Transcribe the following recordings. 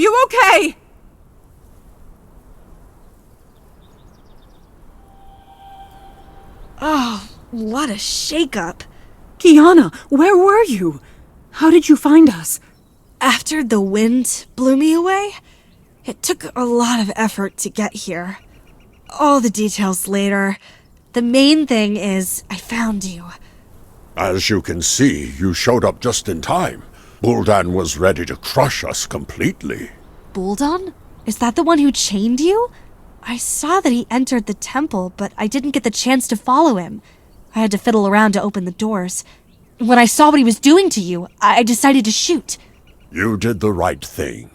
you okay? Oh, what a shakeup. Kiana, where were you? How did you find us? After the wind blew me away, it took a lot of effort to get here. All the details later. The main thing is I found you. As you can see, you showed up just in time. Buldan was ready to crush us completely. Buldan? Is that the one who chained you? I saw that he entered the temple, but I didn't get the chance to follow him. I had to fiddle around to open the doors. When I saw what he was doing to you, I decided to shoot. You did the right thing.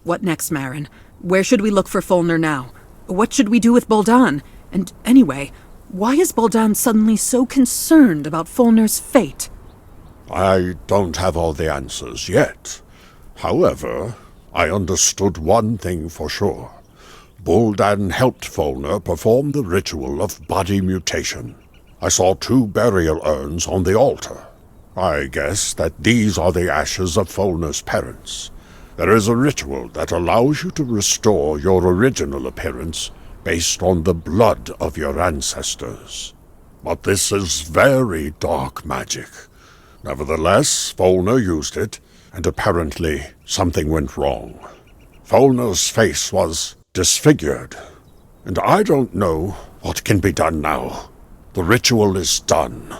What next, Marin? Where should we look for Fulner now? What should we do with Buldan? And anyway, why is Buldan suddenly so concerned about Fulner's fate? I don't have all the answers yet. However, I understood one thing for sure. Buldan helped Fulner perform the ritual of body mutation. I saw 2 burial urns on the altar. I guess that these are the ashes of Fulner's parents. There is a ritual that allows you to restore your original appearance based on the blood of your ancestors. But this is very dark magic. Nevertheless, Fulner used it, and apparently something went wrong. Fulner's face was disfigured, and I don't know what can be done now. The ritual is done.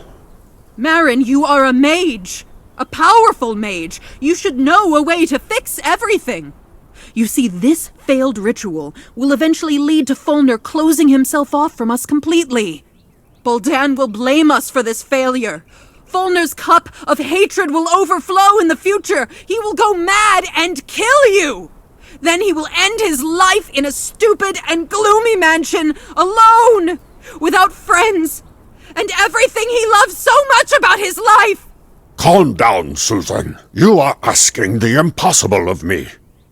Marin, you are a mage! A powerful mage! You should know a way to fix everything! You see, this failed ritual will eventually lead to Fulner closing himself off from us completely. Buldan will blame us for this failure. Fulner's cup of hatred will overflow in the future. He will go mad and kill you! Then he will end his life in a stupid and gloomy mansion, alone, without friends, and everything he loves so much about his life! Calm down, Susan. You are asking the impossible of me.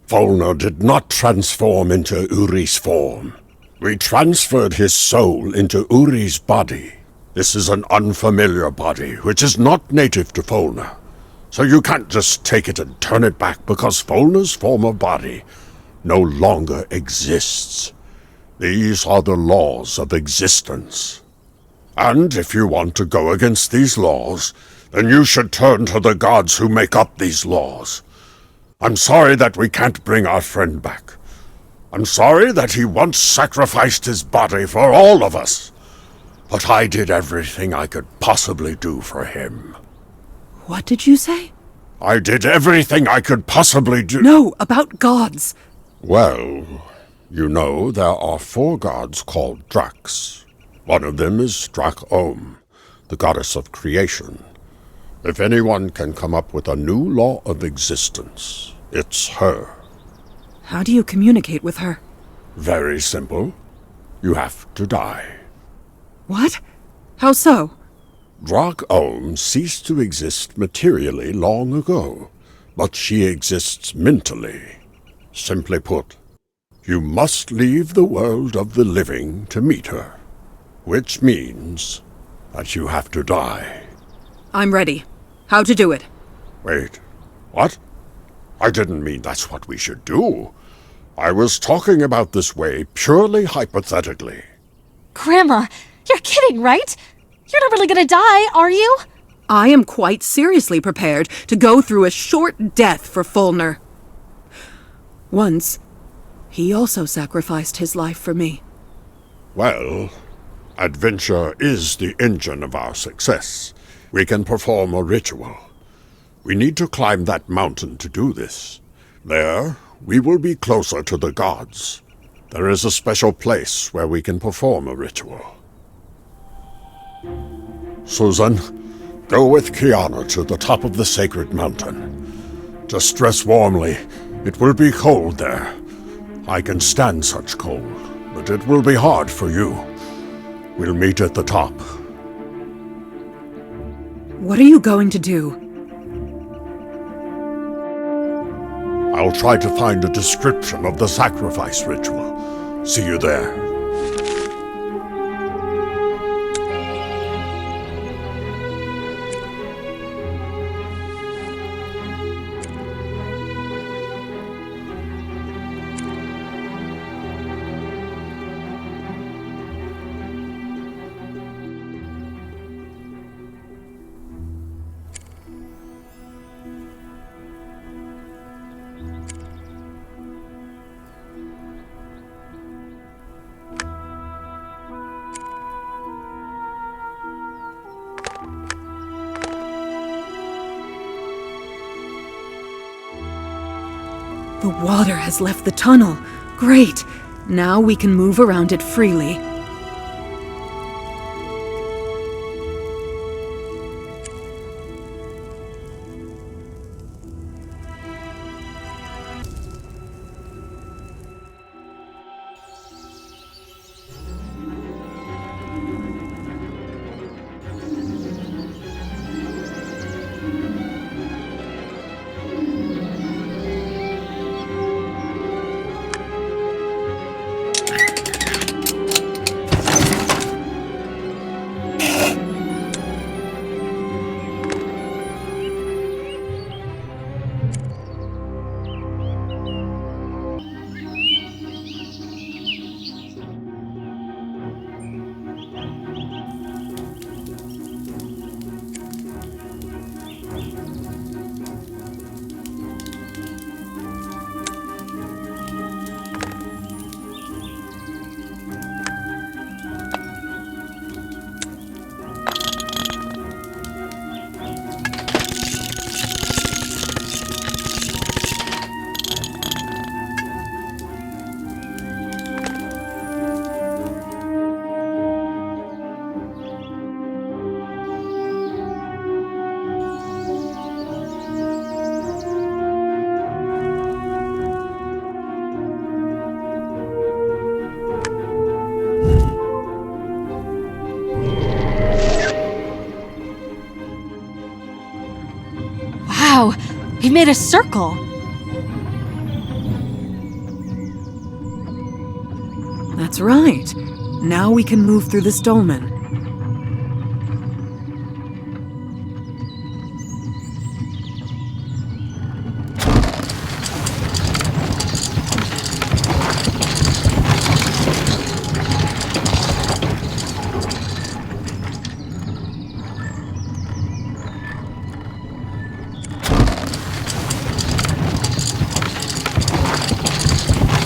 Fulner did not transform into Uri's form. We transferred his soul into Uri's body. This is an unfamiliar body, which is not native to Fulner. So you can't just take it and turn it back because Fulner's former body no longer exists. These are the laws of existence. And if you want to go against these laws, then you should turn to the gods who make up these laws. I'm sorry that we can't bring our friend back. I'm sorry that he once sacrificed his body for all of us. But I did everything I could possibly do for him. What did you say? I did everything I could possibly do. No, about gods. Well, you know there are 4 gods called Dracs. One of them is Drak-Ohm, the goddess of creation. If anyone can come up with a new law of existence, it's her. How do you communicate with her? Very simple. You have to die. What? How so? Drak-Ohm ceased to exist materially long ago, but she exists mentally. Simply put, you must leave the world of the living to meet her, which means that you have to die. I'm ready. How to do it? Wait, what? I didn't mean that's what we should do. I was talking about this way purely hypothetically. Grandma, you're kidding, right? You're not really gonna die, are you? I am quite seriously prepared to go through a short death for Fulner. Once, he also sacrificed his life for me. Well, adventure is the engine of our success. We can perform a ritual. We need to climb that mountain to do this. There, we will be closer to the gods. There is a special place where we can perform a ritual. Susan, go with Kiana to the top of the sacred mountain. Just dress warmly. It will be cold there. I can stand such cold, but it will be hard for you. We'll meet at the top. What are you going to do? I'll try to find a description of the sacrifice ritual. See you there. water has left the tunnel. Great. Now we can move around it freely. Wow, we made a circle. That's right. Now we can move through this dolmen.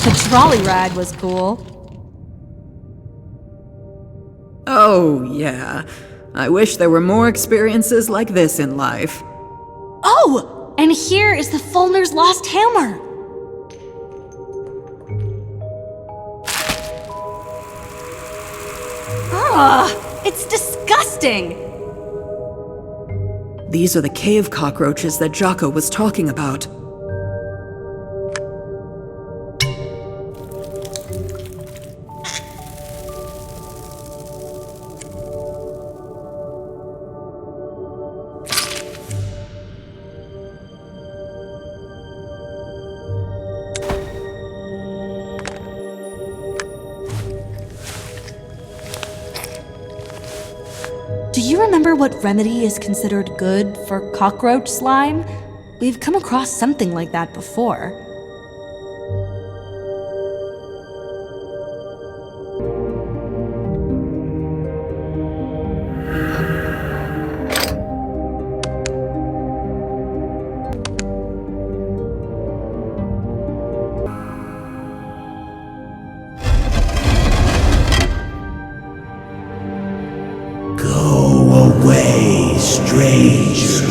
The trolley ride was cool. Oh, yeah. I wish there were more experiences like this in life. Oh, and here is the Fulner's lost hammer. Ugh, it's disgusting. These are the cave cockroaches that Jocko was talking about. Do you remember what remedy is considered good for cockroach slime? We've come across something like that before. Away, stranger.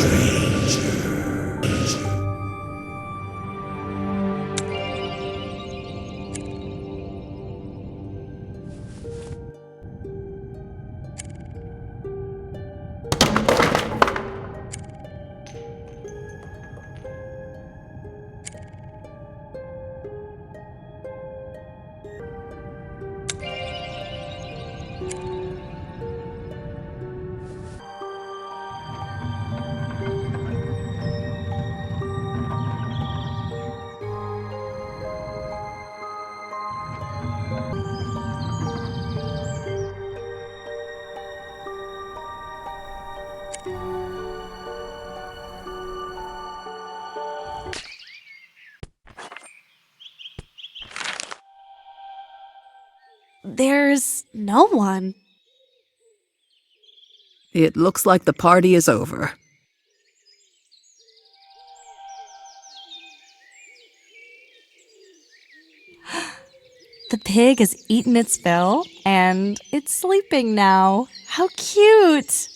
There's no one. It looks like the party is over. The pig has eaten its fill, and it's sleeping now. How cute!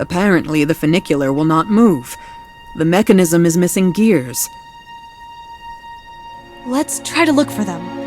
Apparently, the funicular will not move. The mechanism is missing gears. Let's try to look for them.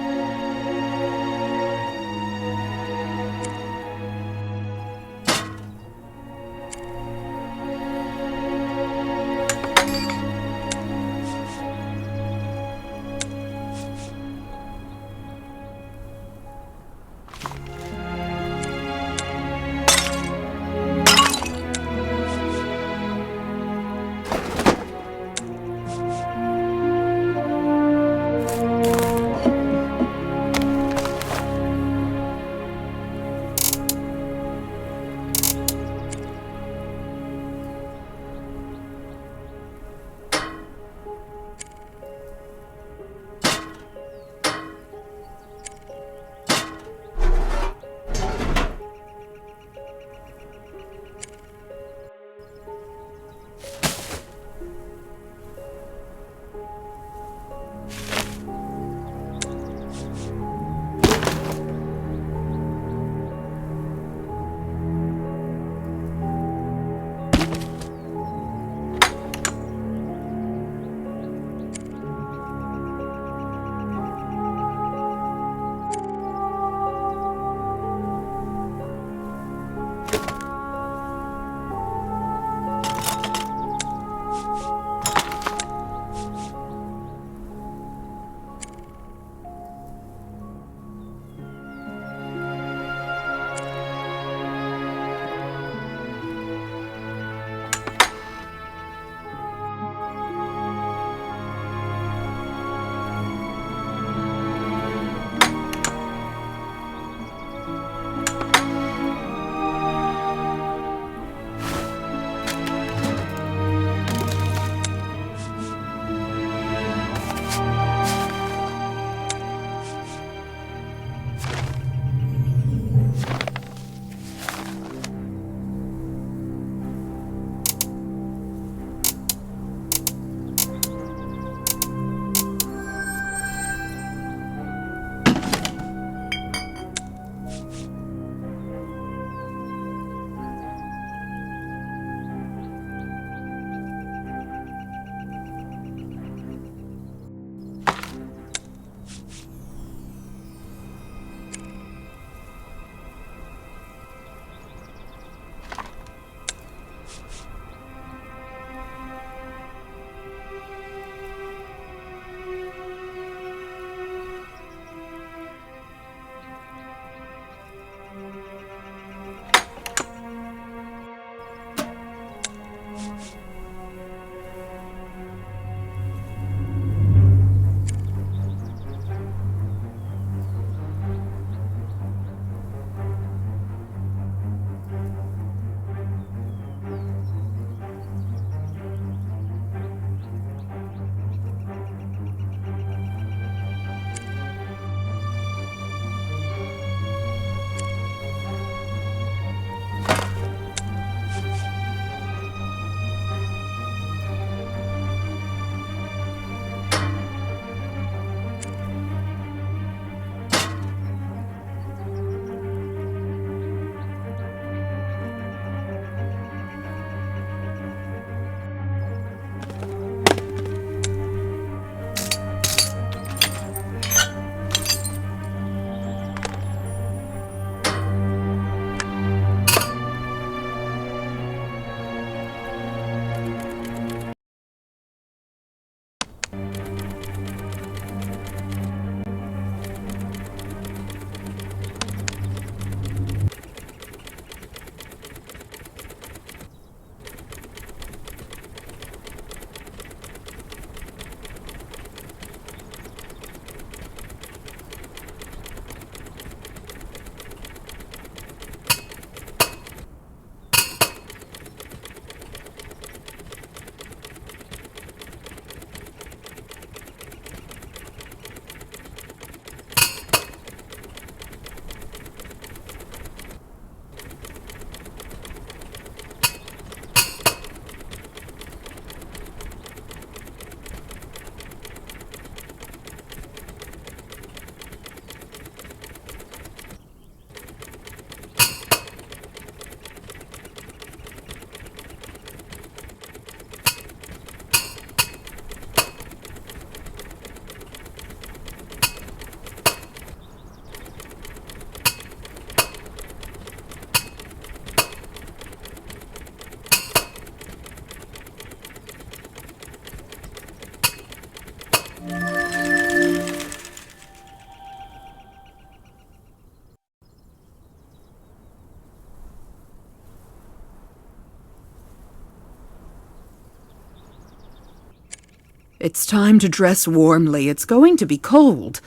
It's time to dress warmly. It's going to be cold.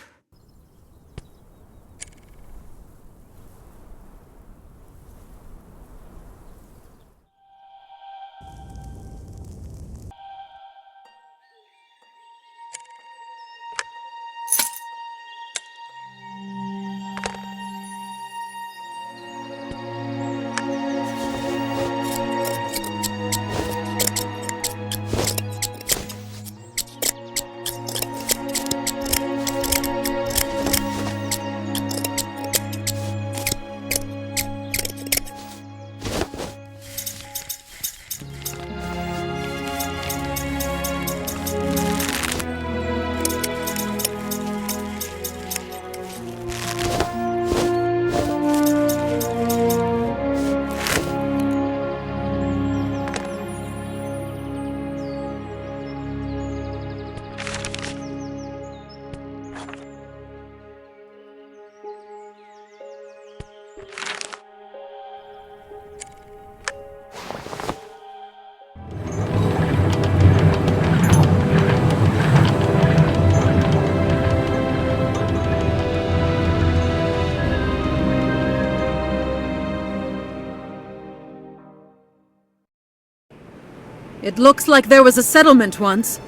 It looks like there was a settlement once.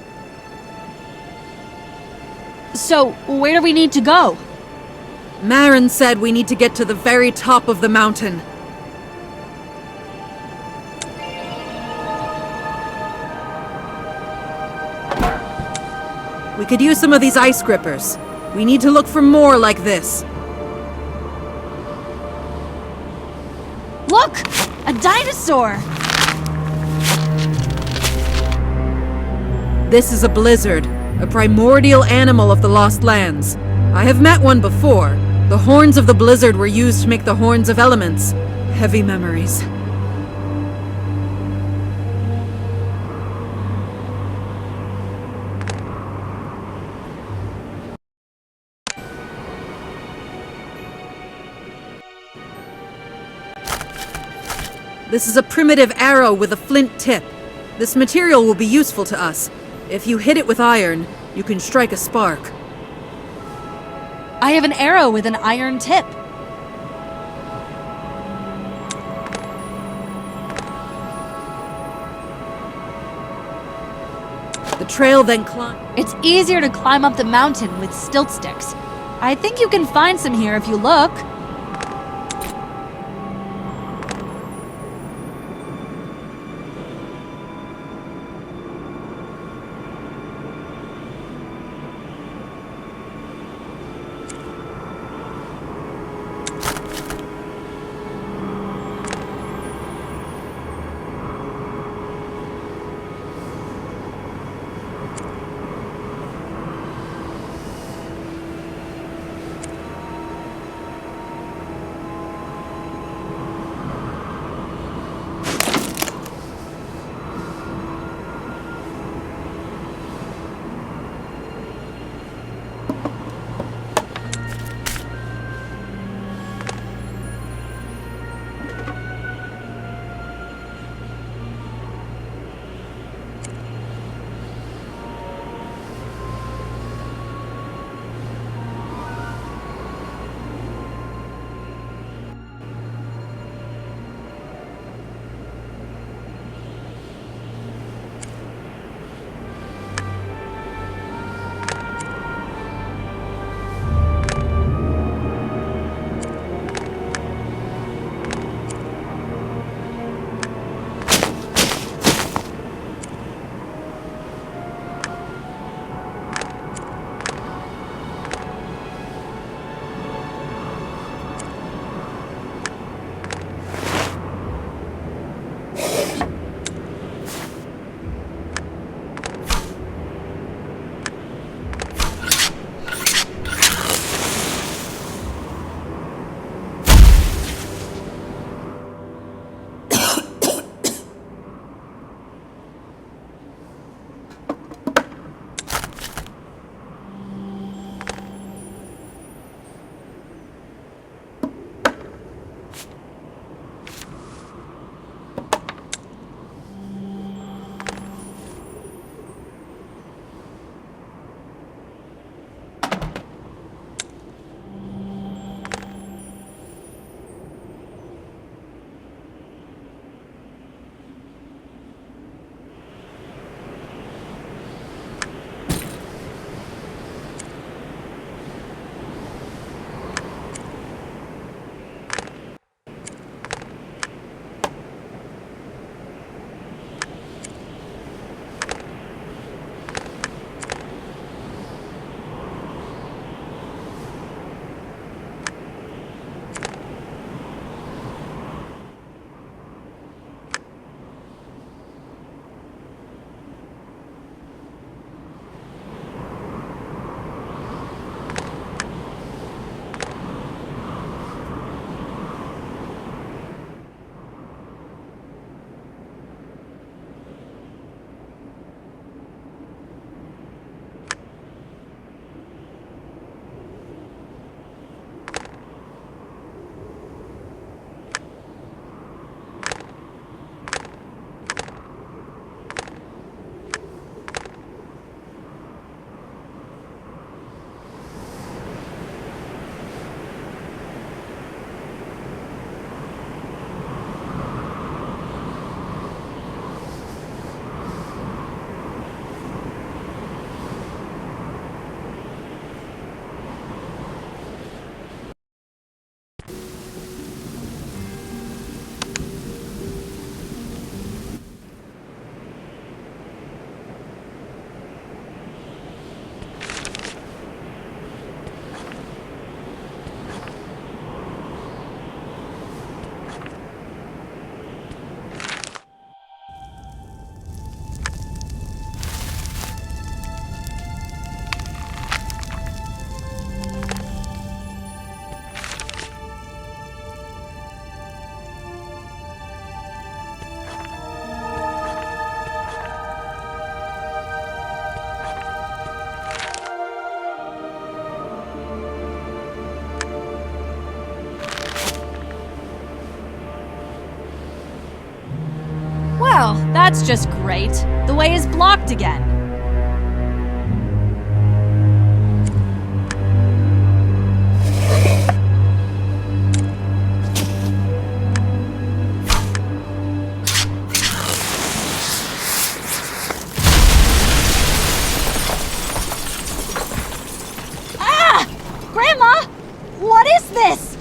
So, where do we need to go? Marin said we need to get to the very top of the mountain. We could use some of these ice grippers. We need to look for more like this. Look! A dinosaur! This is a blizzard, a primordial animal of the Lost Lands. I have met one before. The horns of the blizzard were used to make the horns of elements. Heavy memories. This is a primitive arrow with a flint tip. This material will be useful to us. If you hit it with iron, you can strike a spark. I have an arrow with an iron tip. The trail then climbs. It's easier to climb up the mountain with stilt sticks. I think you can find some here if you look. That's just great. The way is blocked again. Grandma! What is this?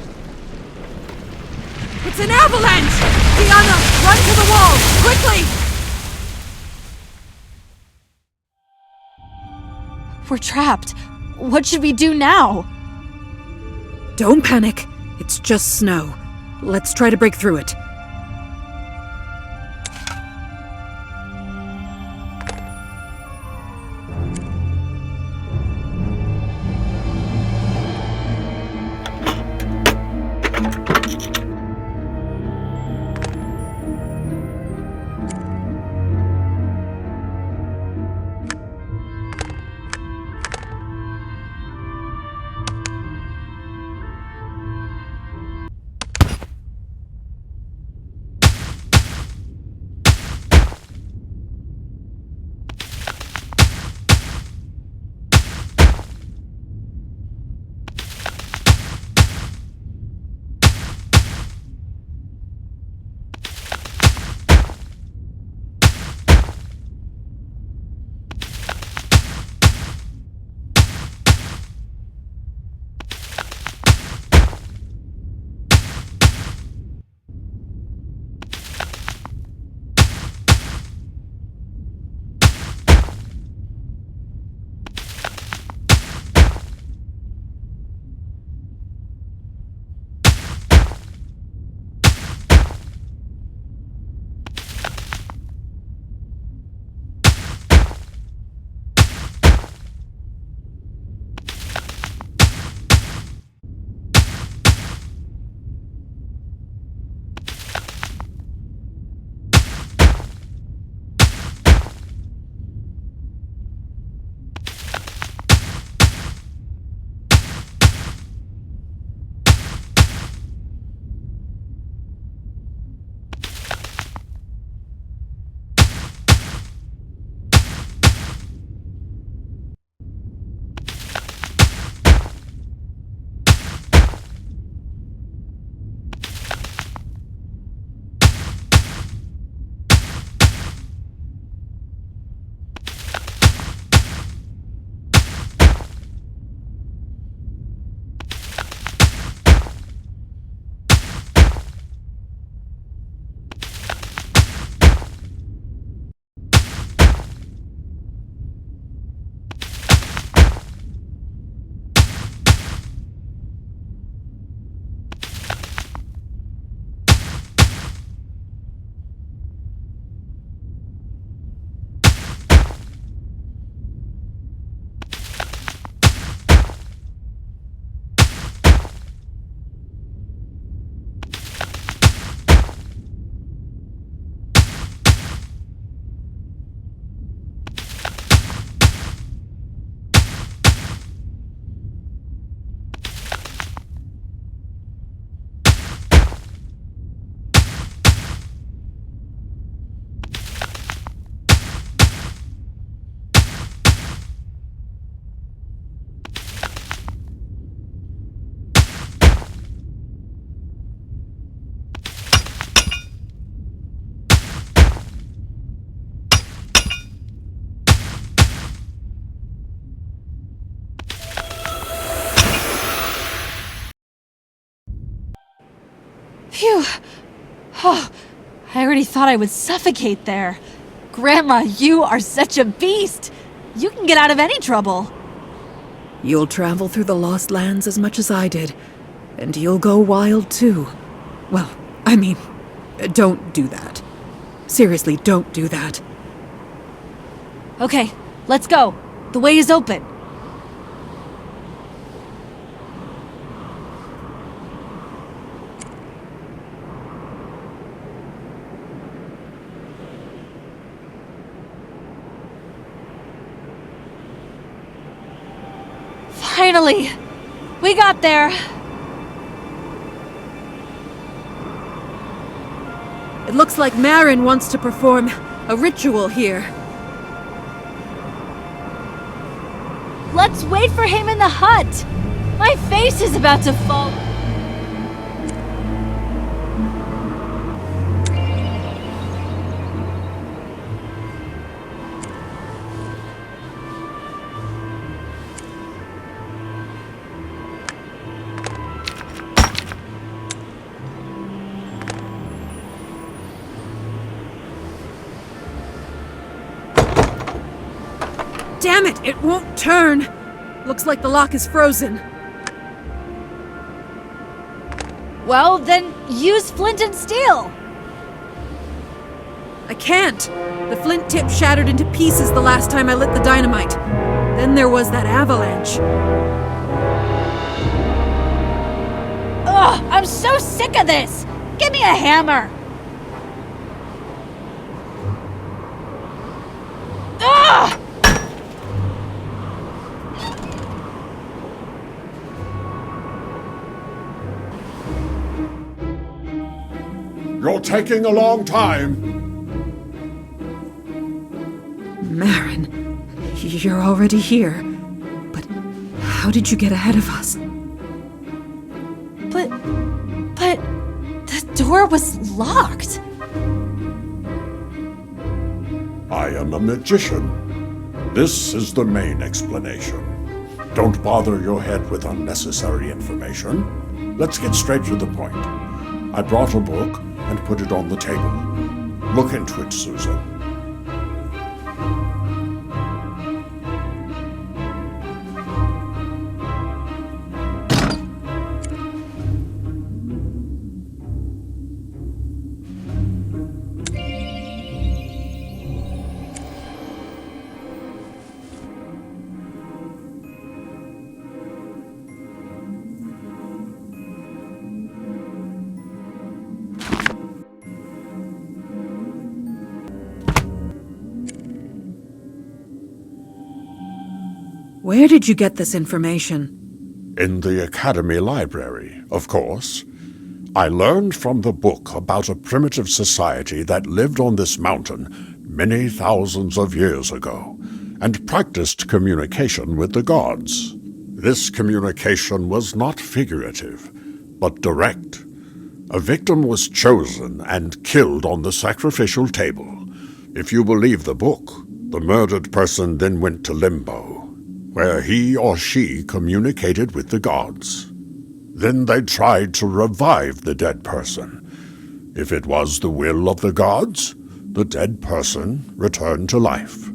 It's an avalanche! Diana, run to the wall! Quickly! We're trapped. What should we do now? Don't panic. It's just snow. Let's try to break through it. Phew. Oh, I already thought I would suffocate there. Grandma, you are such a beast. You can get out of any trouble. You'll travel through the Lost Lands as much as I did, and you'll go wild too. Well, I mean, don't do that. Seriously, don't do that. Okay, let's go. The way is open. Finally! We got there! It looks like Marin wants to perform A ritual here. Let's wait for him in the hut! My face is about to fall. Damn it! It won't turn! Looks like the lock is frozen. Well, then use flint and steel! I can't! The flint tip shattered into pieces the last time I lit the dynamite. Then there was that avalanche. Ugh, I'm so sick of this! Give me a hammer! Ugh! You're taking a long time. Marin, you're already here. But how did you get ahead of us? But the door was locked. I am a magician. This is the main explanation. Don't bother your head with unnecessary information. Let's get straight to the point. I brought a book and put it on the table. Look into it, Susan. Where did you get this information? In the Academy Library, of course. I learned from the book about a primitive society that lived on this mountain many thousands of years ago, and practiced communication with the gods. This communication was not figurative, but direct. A victim was chosen and killed on the sacrificial table. If you believe the book, the murdered person then went to limbo, where he or she communicated with the gods. Then they tried to revive the dead person. If it was the will of the gods, the dead person returned to life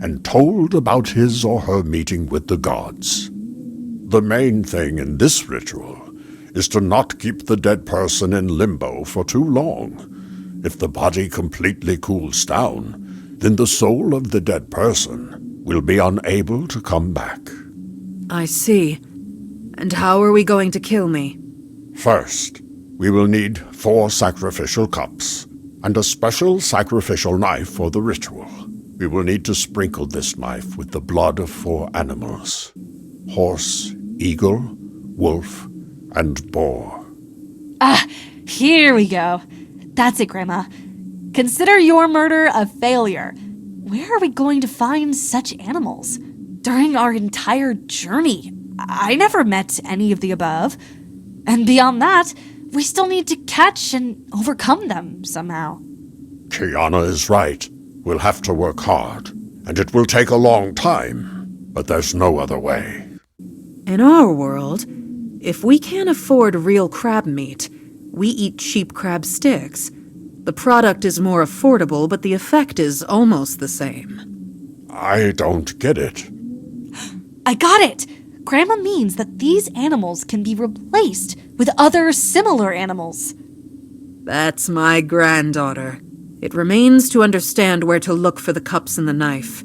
and told about his or her meeting with the gods. The main thing in this ritual is to not keep the dead person in limbo for too long. If the body completely cools down, then the soul of the dead person will be unable to come back. I see. And how are we going to kill me? First, we will need 4 sacrificial cups and a special sacrificial knife for the ritual. We will need to sprinkle this knife with the blood of 4 animals: horse, eagle, wolf, and boar. Ah, here we go. That's it, Grandma. Consider your murder a failure. Where are we going to find such animals? During our entire journey, I never met any of the above. And beyond that, we still need to catch and overcome them somehow. Kiana is right. We'll have to work hard, and it will take a long time, but there's no other way. In our world, if we can't afford real crab meat, we eat cheap crab sticks. The product is more affordable, but the effect is almost the same. I don't get it. I got it! Grandma means that these animals can be replaced with other similar animals. That's my granddaughter. It remains to understand where to look for the cups and the knife.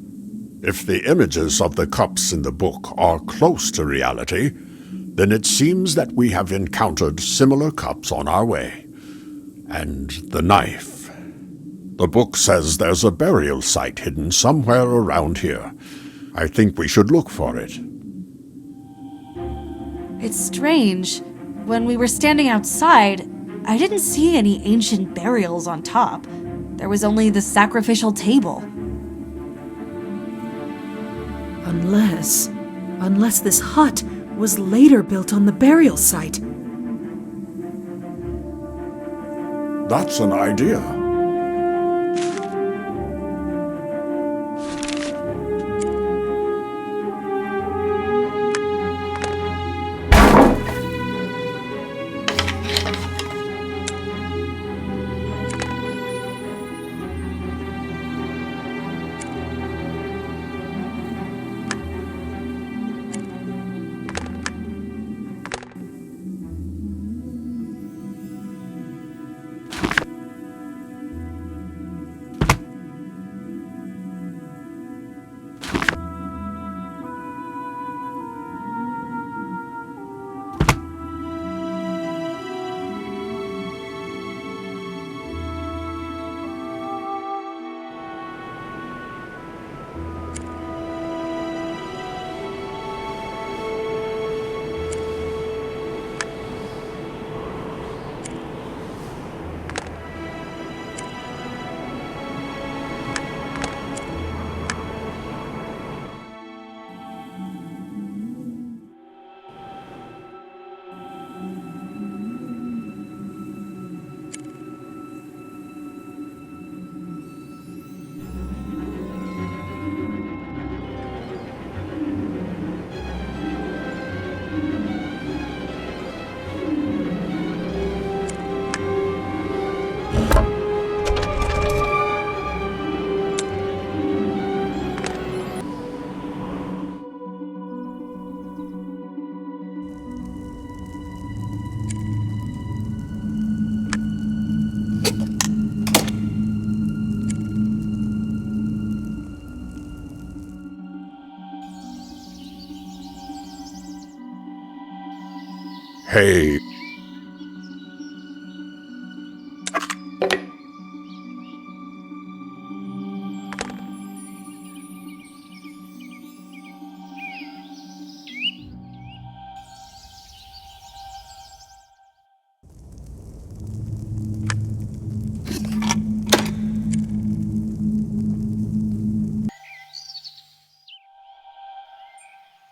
If the images of the cups in the book are close to reality, then it seems that we have encountered similar cups on our way. And the knife. The book says there's a burial site hidden somewhere around here. I think we should look for it. It's strange. When we were standing outside, I didn't see any ancient burials on top. There was only the sacrificial table. Unless this hut was later built on the burial site. That's an idea. Hey.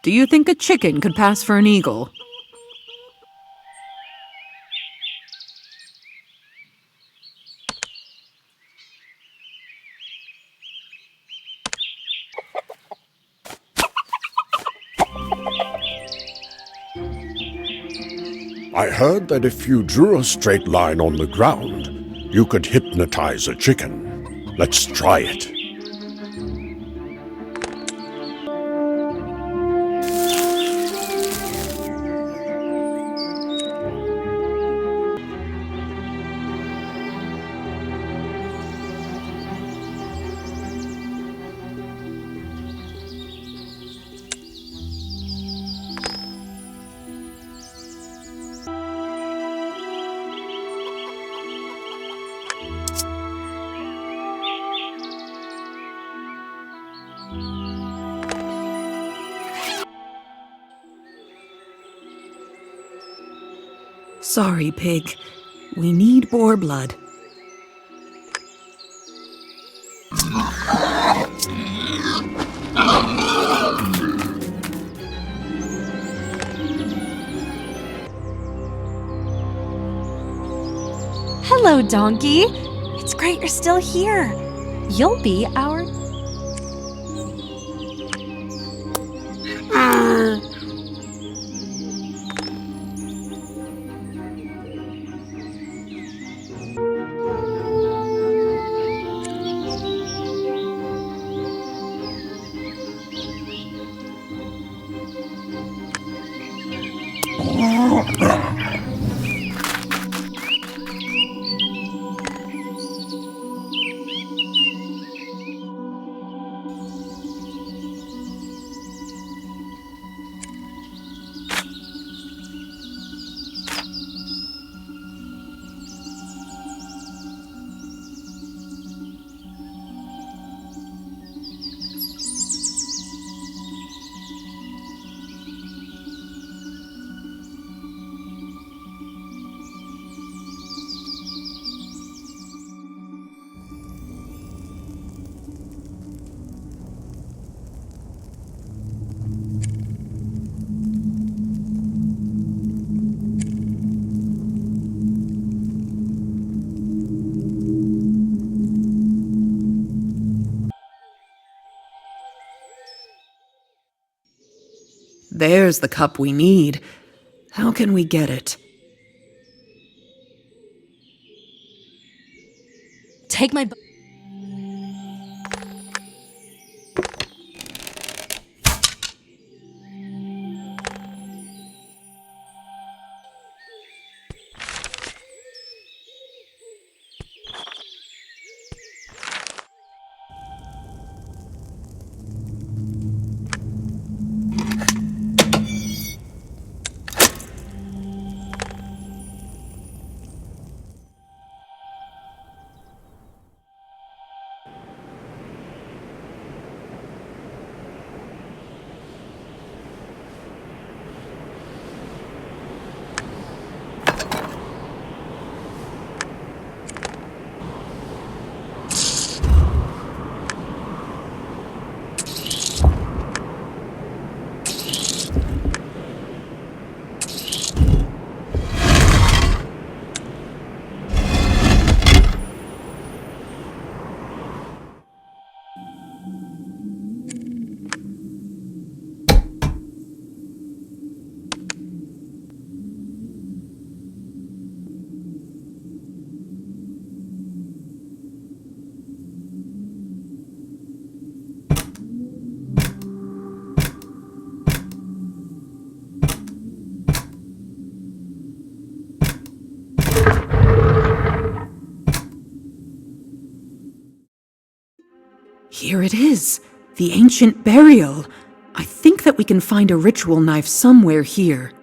Do you think a chicken could pass for an eagle? I heard that if you drew a straight line on the ground, you could hypnotize a chicken. Let's try it. Sorry, Pig. We need boar blood. Hello, Donkey. It's great you're still here. You'll be our... There's the cup we need. How can we get it? Take my. Here it is, the ancient burial. I think that we can find a ritual knife somewhere here.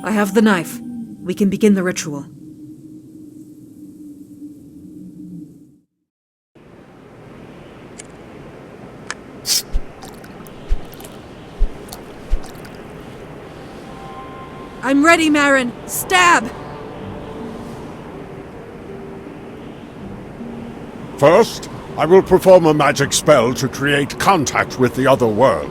I have the knife. We can begin the ritual. I'm ready, Marin. Stab! First, I will perform a magic spell to create contact with the other world.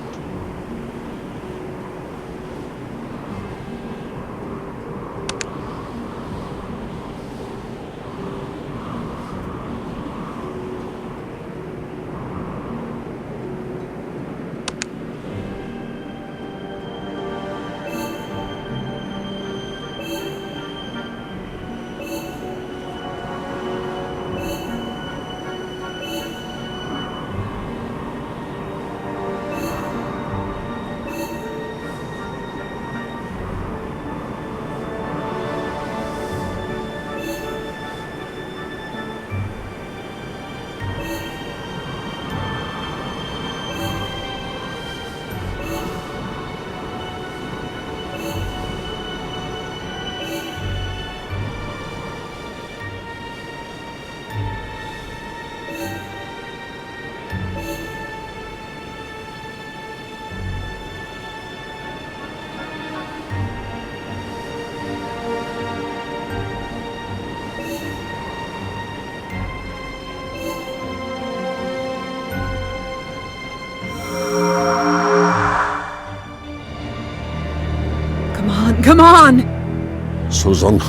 Come on! Susan,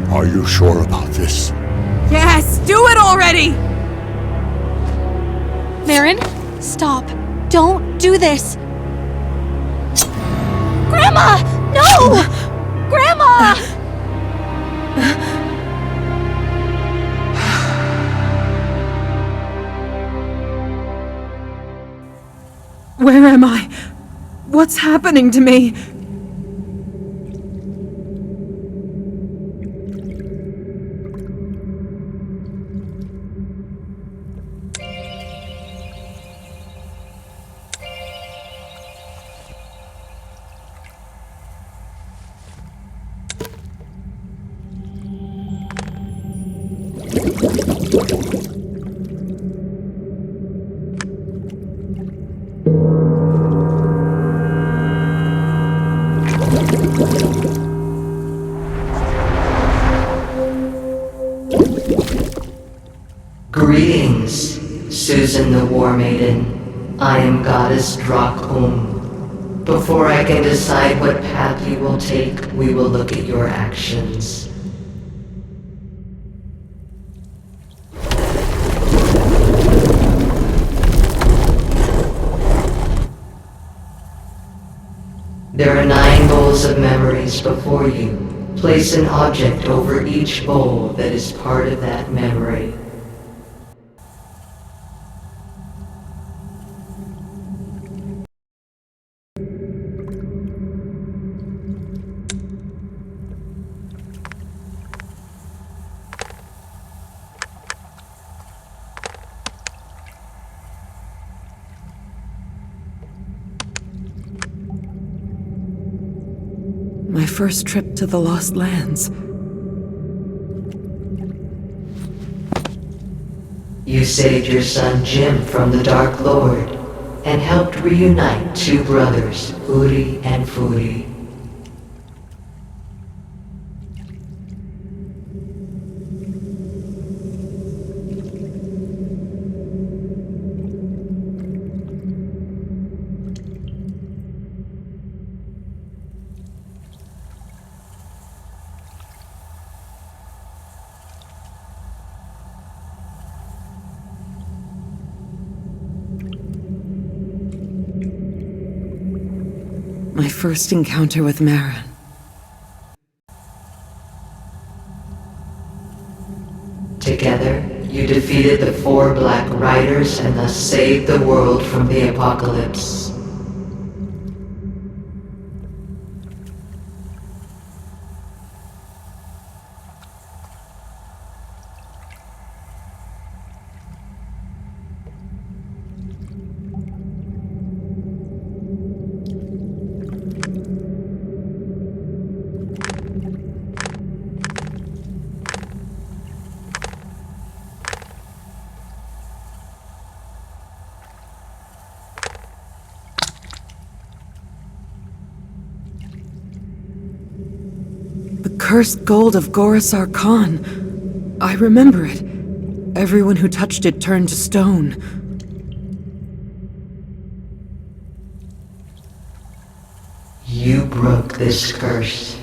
are you sure about this? Yes, do it already! Marin, stop. Don't do this. Grandma! No! Grandma! Where am I? What's happening to me? Greetings, Susan the War Maiden. I am Goddess Drak Before I can decide what path you will take, we will look at your actions. There are 9 bowls of memories before you. Place an object over each bowl that is part of that memory. My first trip to the Lost Lands. You saved your son Jim from the Dark Lord, and helped reunite 2 brothers, Uri and Furi. My first encounter with Marin. Together, you defeated the 4 Black Riders and thus saved the world from the apocalypse. cursed gold of Gorasar Khan. I remember it. Everyone who touched it turned to stone. You broke this curse.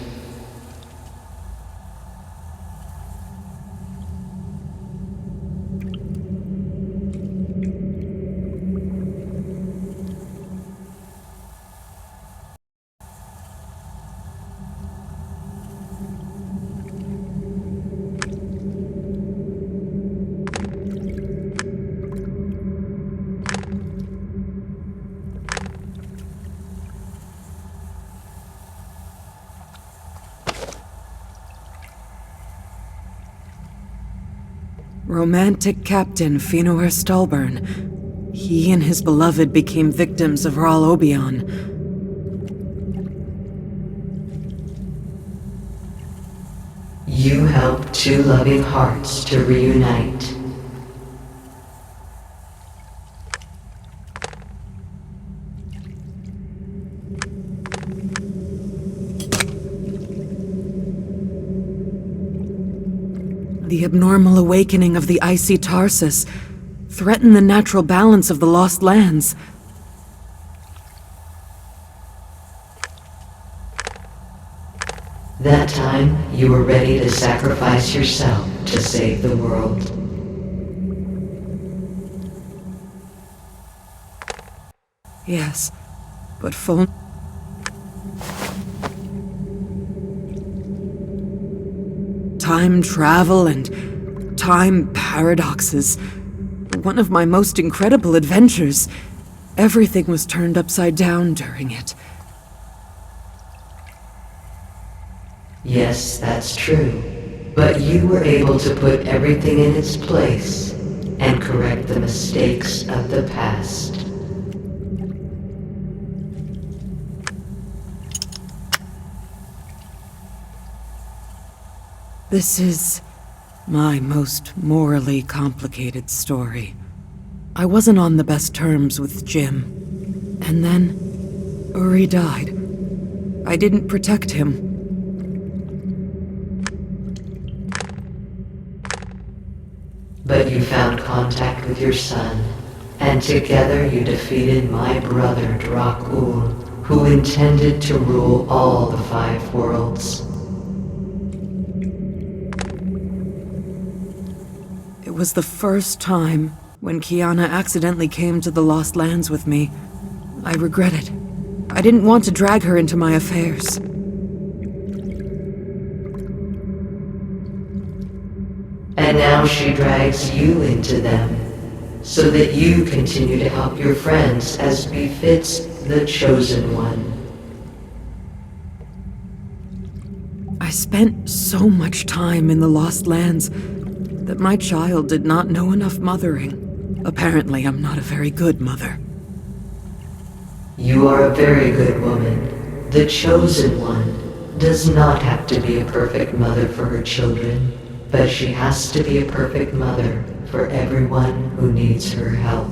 Romantic Captain Finor Stalburn. He and his beloved became victims of Ral Obion. You helped two loving hearts to reunite. The abnormal awakening of the icy Tarsus threatened the natural balance of the Lost Lands. That time, you were ready to sacrifice yourself to save the world. Yes, but full... Time travel and time paradoxes. One of my most incredible adventures. Everything was turned upside down during it. Yes, that's true. But you were able to put everything in its place and correct the mistakes of the past. This is my most morally complicated story. I wasn't on the best terms with Jim. And then, Uri died. I didn't protect him. But you found contact with your son, and together you defeated my brother Drak-Ul, who intended to rule all the 5 worlds. It was the first time when Kiana accidentally came to the Lost Lands with me. I regret it. I didn't want to drag her into my affairs. And now she drags you into them, so that you continue to help your friends as befits the Chosen One. I spent so much time in the Lost Lands that my child did not know enough mothering. Apparently, I'm not a very good mother. You are a very good woman. The Chosen One does not have to be a perfect mother for her children, but she has to be a perfect mother for everyone who needs her help.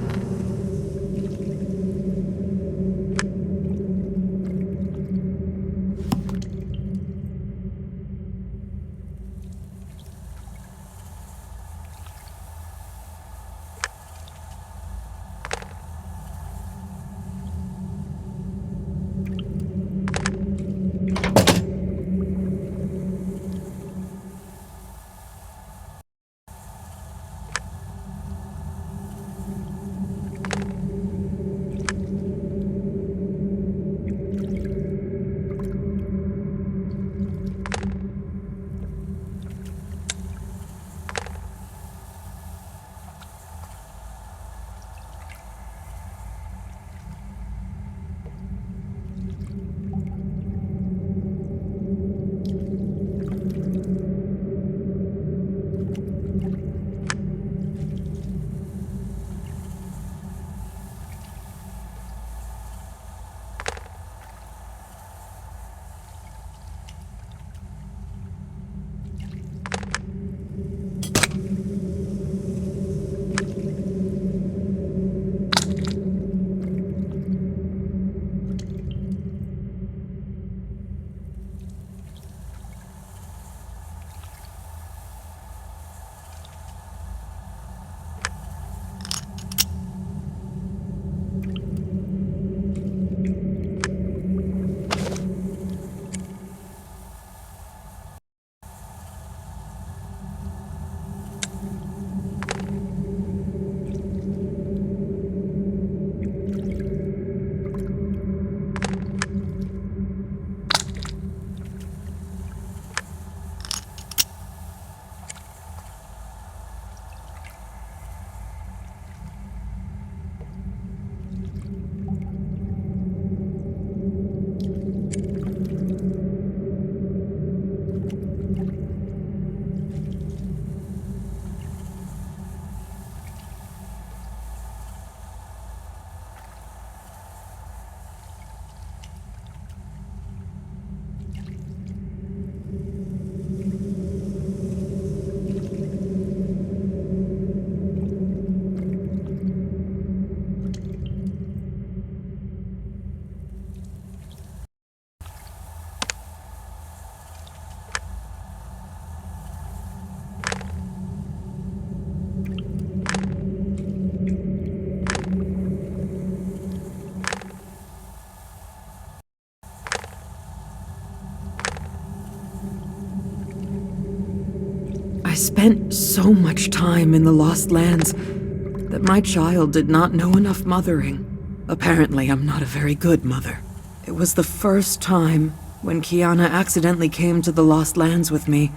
spent so much time in the Lost Lands that my child did not know enough mothering. Apparently, I'm not a very good mother. It was the first time when Kiana accidentally came to the Lost Lands with me.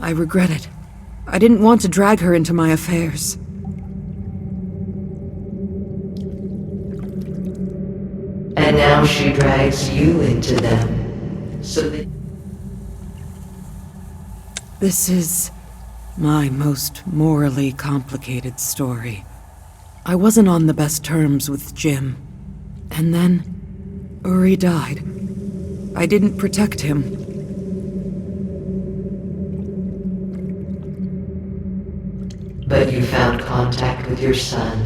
I regret it. I didn't want to drag her into my affairs. And now she drags you into them, so that... This is my most morally complicated story. I wasn't on the best terms with Jim. And then, Uri died. I didn't protect him. But you found contact with your son,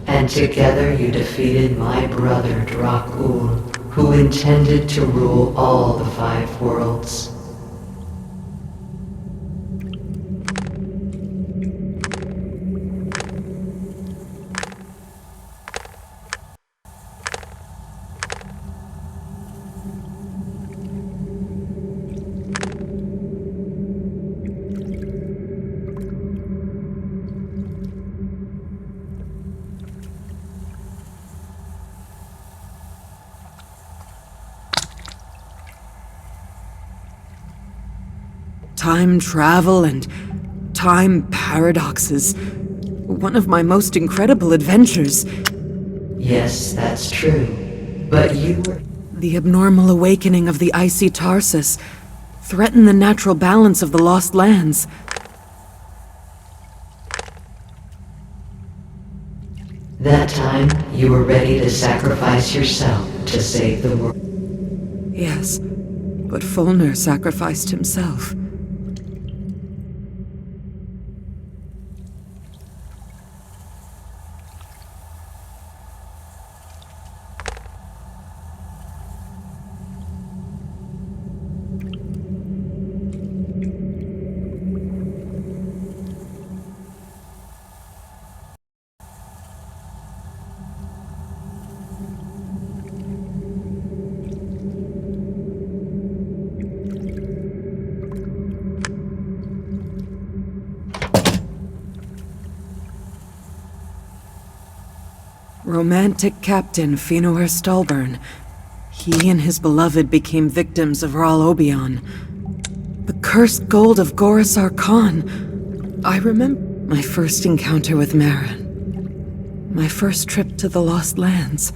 and together you defeated my brother Drakul, who intended to rule all the 5 worlds. Time travel and time paradoxes. One of my most incredible adventures. Yes, that's true. But you were... The abnormal awakening of the icy Tarsus threatened the natural balance of the Lost Lands. That time, you were ready to sacrifice yourself to save the world. Yes, but Fulner sacrificed himself. Romantic Captain Finor Stalburn. He and his beloved became victims of Ral Obion. The cursed gold of Gorisar Khan. I remember my first encounter with Marin. My first trip to the Lost Lands.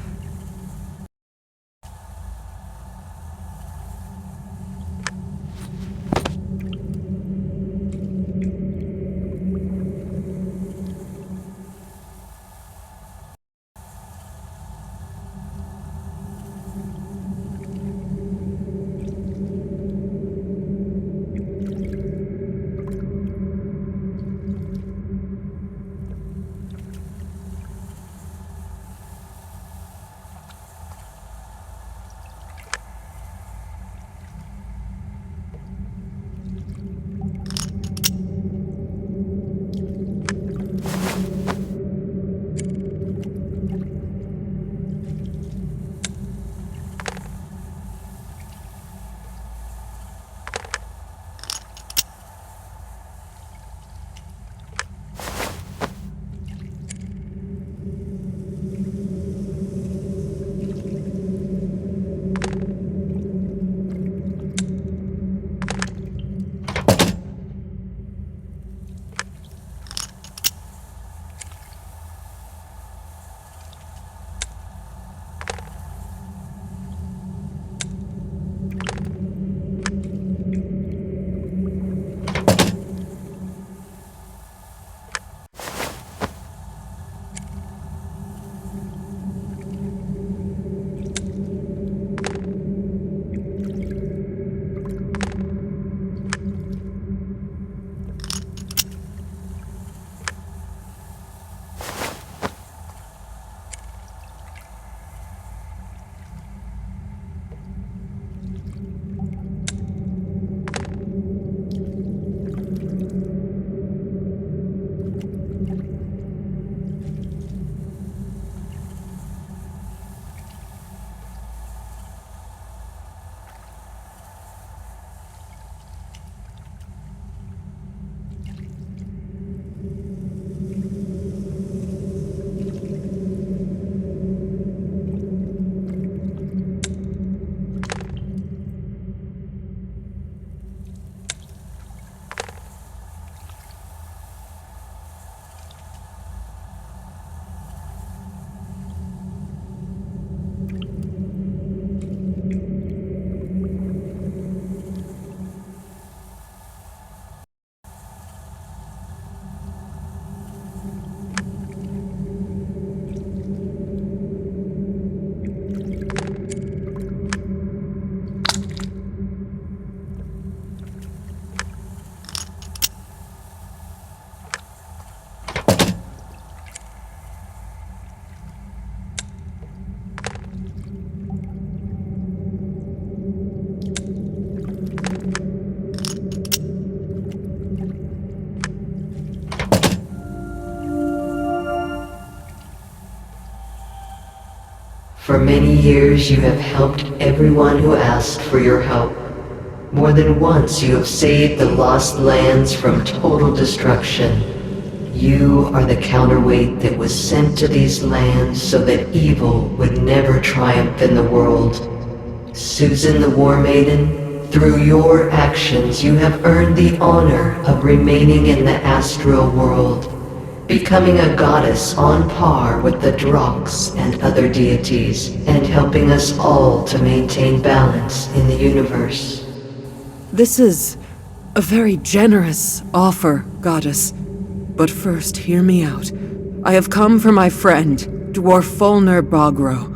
For many years you have helped everyone who asked for your help. More than once you have saved the lost lands from total destruction. You are the counterweight that was sent to these lands so that evil would never triumph in the world. Susan the War Maiden, through your actions you have earned the honor of remaining in the astral world, becoming a goddess on par with the Drox and other deities, and helping us all to maintain balance in the universe. This is a very generous offer, Goddess. But first, hear me out. I have come for my friend, Dwarf Fulner Bogro.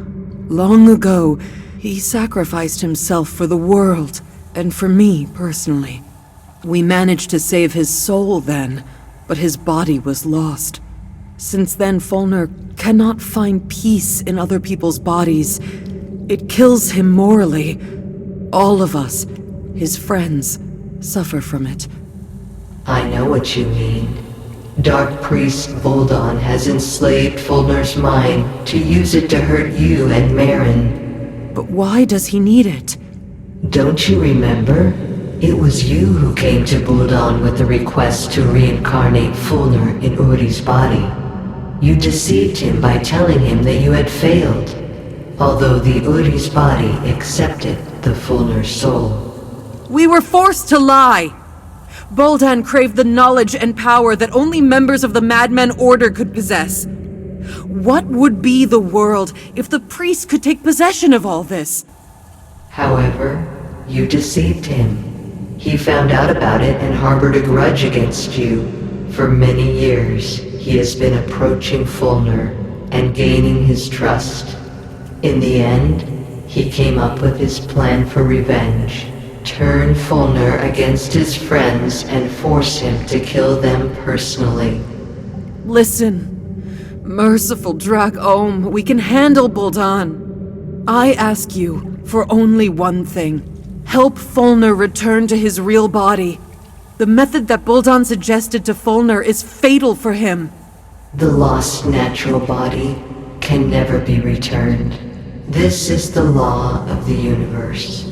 Long ago, he sacrificed himself for the world, and for me personally. We managed to save his soul then, but his body was lost. Since then, Fulner cannot find peace in other people's bodies. It kills him morally. All of us, his friends, suffer from it. I know what you mean. Dark Priest Voldon has enslaved Fulner's mind to use it to hurt you and Marin. But why does he need it? Don't you remember? It was you who came to Voldon with the request to reincarnate Fulner in Uri's body. You deceived him by telling him that you had failed, although the Uri's body accepted the Fulner's soul. We were forced to lie! Boldan craved the knowledge and power that only members of the Madmen Order could possess. What would be the world if the priest could take possession of all this? However, you deceived him. He found out about it and harbored a grudge against you. For many years, he has been approaching Fulner and gaining his trust. In the end, he came up with his plan for revenge. Turn Fulner against his friends and force him to kill them personally. Listen, merciful Drak Ohm, we can handle Boldan. I ask you for only one thing. Help Fulner return to his real body. The method that Boldan suggested to Fulner is fatal for him. The lost natural body can never be returned. This is the law of the universe.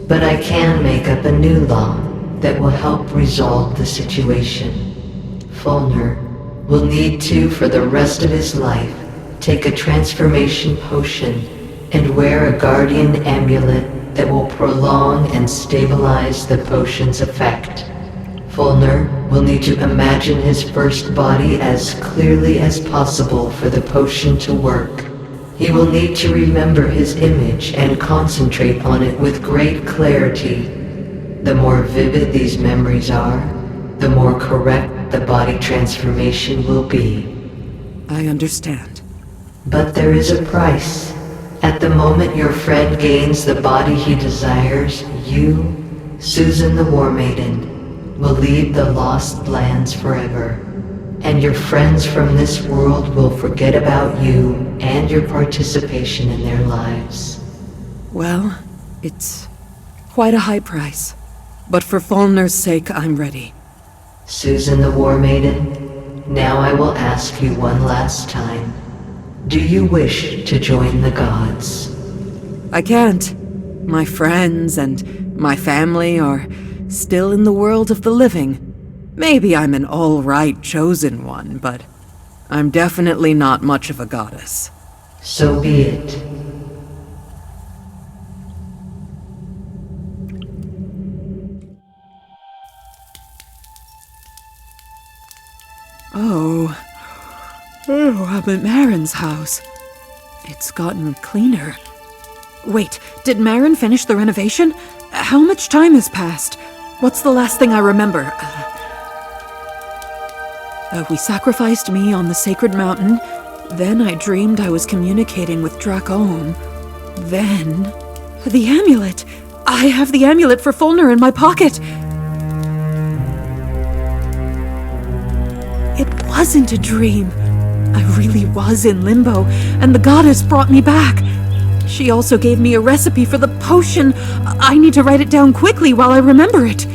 But I can make up a new law that will help resolve the situation. Fulner will need to, for the rest of his life, take a transformation potion and wear a guardian amulet that will prolong and stabilize the potion's effect. Fulner will need to imagine his first body as clearly as possible for the potion to work. He will need to remember his image and concentrate on it with great clarity. The more vivid these memories are, the more correct the body transformation will be. I understand. But there is a price. At the moment your friend gains the body he desires, you, Susan the War Maiden, will leave the Lost Lands forever. And your friends from this world will forget about you and your participation in their lives. Well, it's quite a high price. But for Fulner's sake, I'm ready. Susan the War Maiden, now I will ask you one last time. Do you wish to join the gods? I can't. My friends and my family are still in the world of the living. Maybe I'm an all-right chosen one, but I'm definitely not much of a goddess. So be it. Oh, I'm at Marin's house. It's gotten cleaner. Wait, did Marin finish the renovation? How much time has passed? What's the last thing I remember? We sacrificed me on the sacred mountain. Then I dreamed I was communicating with Drak Ohm. Then... the amulet! I have the amulet for Fulner in my pocket! It wasn't a dream. I really was in limbo, and the goddess brought me back. She also gave me a recipe for the potion. I need to write it down quickly while I remember it.